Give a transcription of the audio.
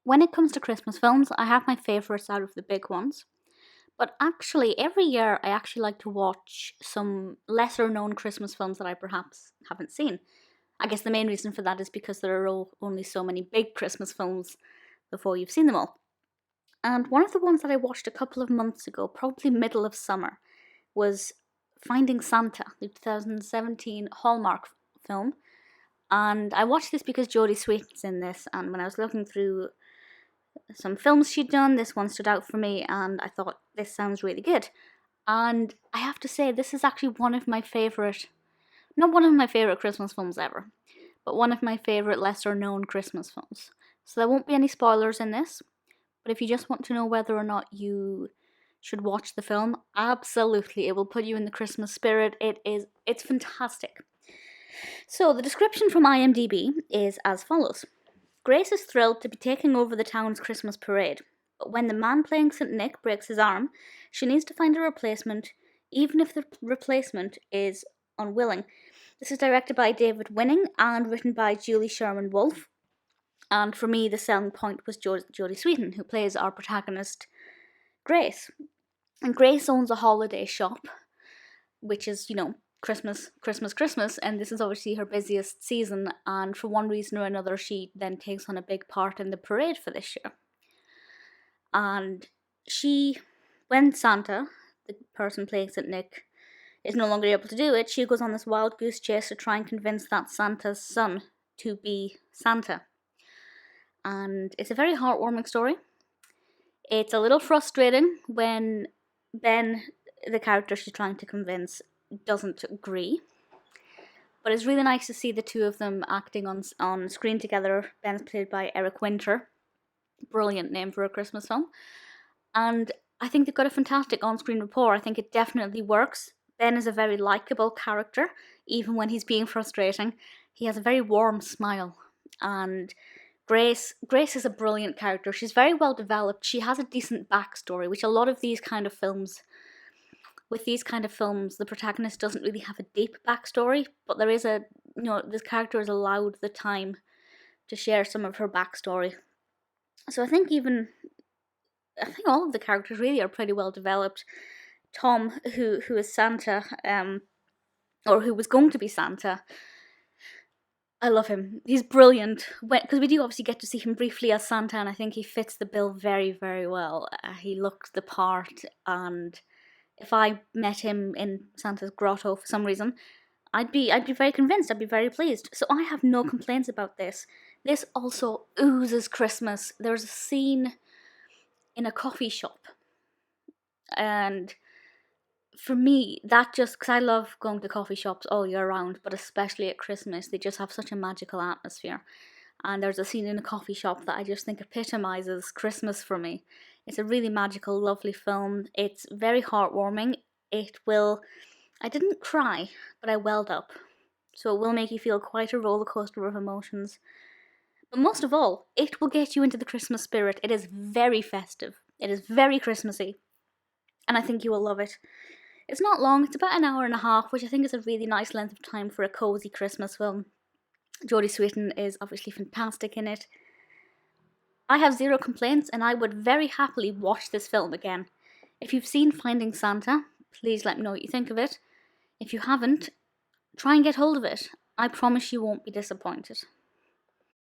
when it comes to Christmas films, I have my favourites out of the big ones. But actually, every year I actually like to watch some lesser known Christmas films that I perhaps haven't seen. I guess the main reason for that is because there are only so many big Christmas films before you've seen them all. And one of the ones that I watched a couple of months ago, probably middle of summer, was Finding Santa, the 2017 Hallmark film. And I watched this because Jodie Sweetin's in this, and when I was looking through some films she'd done, this one stood out for me, and I thought, this sounds really good. And I have to say, this is actually one of my favourite, not one of my favourite Christmas films ever, but one of my favourite lesser known Christmas films. So there won't be any spoilers in this, but if you just want to know whether or not you should watch the film, absolutely, it will put you in the Christmas spirit. It's fantastic. So the description from IMDb is as follows. Grace is thrilled to be taking over the town's Christmas parade, but when the man playing St. Nick breaks his arm, she needs to find a replacement, even if the replacement is unwilling. This is directed by David Winning and written by Julie Sherman Wolfe. And for me, the selling point was Jodie Sweetin, who plays our protagonist, Grace. And Grace owns a holiday shop, which is, Christmas, and this is obviously her busiest season, and for one reason or another, she then takes on a big part in the parade for this year. And when Santa, the person playing St. Nick, is no longer able to do it, she goes on this wild goose chase to try and convince that Santa's son to be Santa. And it's a very heartwarming story. It's a little frustrating when Ben, the character she's trying to convince, doesn't agree. But it's really nice to see the two of them acting on screen together. Ben's played by Eric Winter. Brilliant name for a Christmas film. And I think they've got a fantastic on-screen rapport. I think it definitely works. Ben is a very likeable character, even when he's being frustrating. He has a very warm smile. And Grace is a brilliant character. She's very well developed. She has a decent backstory, which a lot of these kind of films, the protagonist doesn't really have a deep backstory, but there is this character is allowed the time to share some of her backstory. So I think all of the characters really are pretty well developed. Tom, who is Santa, or who was going to be Santa, I love him. He's brilliant. Because we do obviously get to see him briefly as Santa, and I think he fits the bill very, very well. He looks the part, and if I met him in Santa's grotto for some reason, I'd be very convinced. I'd be very pleased. So I have no complaints about this. This also oozes Christmas. There's a scene in a coffee shop, and for me, because I love going to coffee shops all year round, but especially at Christmas, they just have such a magical atmosphere. And there's a scene in a coffee shop that I just think epitomizes Christmas for me. It's a really magical, lovely film. It's very heartwarming. I didn't cry, but I welled up. So it will make you feel quite a roller coaster of emotions. But most of all, it will get you into the Christmas spirit. It is very festive. It is very Christmassy. And I think you will love it. It's not long, it's about an hour and a half, which I think is a really nice length of time for a cosy Christmas film. Jodie Sweetin is obviously fantastic in it. I have zero complaints, and I would very happily watch this film again. If you've seen Finding Santa, please let me know what you think of it. If you haven't, try and get hold of it. I promise you won't be disappointed.